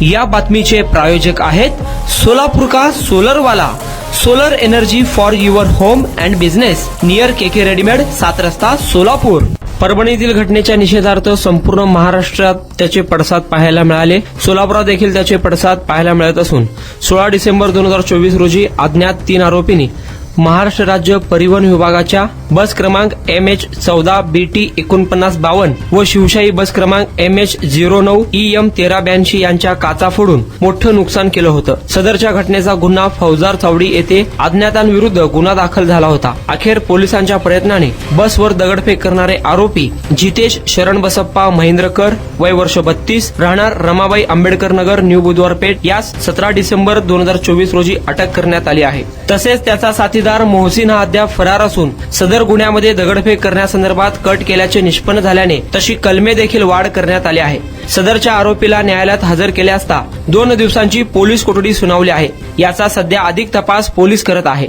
या बातमीचे प्रायोजक आहेत सोलापूर का सोलरवाला, solar energy for your home and business, near KK readymade, 7 रस्ता, सोलापूर। परभणीतील घटनेच्या निषेधार्थ संपूर्ण महाराष्ट्रात त्याचे पडसाद पाहायला मिळाले। सोलापुरात देखील त्याचे पडसाद पाहायला मिळत असून 16 डिसेंबर 2024 रोजी अज्ञात 3 आरोपींनी महाराष्ट्र राज्य परिवहन विभागाच्या बस क्रमांक MH14BT 4952 व शिवशाही बस क्रमांक MH09 EM 1382 यांच्या काचा फोडून मोठं नुकसान केलं होतं। सदरच्या घटनेचा गुन्हा फौजदार चावडी येथे अज्ञातांविरुद्ध गुन्हा दाखल झाला होता। अखेर पोलिसांच्या प्रयत्नाने बसवर दगडफेक करणारे आरोपी जितेश शरण बसप्पा महेंद्रकर, वय वर्ष 32, राहणार रमाबाई आंबेडकर नगर, न्यू बुधवारपेठ, यास 17 डिसेंबर 2024 रोजी अटक करण्यात आली आहे। तसेच त्याचा साथीदार मोहसिन हा अद्याप फरार असून सदर गुन्ह्यामध्ये दगडफेक करण्यासंदर्भात कट केल्याचे निष्पन्न झाल्याने तशी कलमे देखील वाढ करण्यात आली आहे। सदरच्या आरोपीला न्यायालयात हजर केले असता 2 दिवसांची पोलीस कोठडी सुनावली आहे। याचा सध्या अधिक तपास पोलीस करत आहे।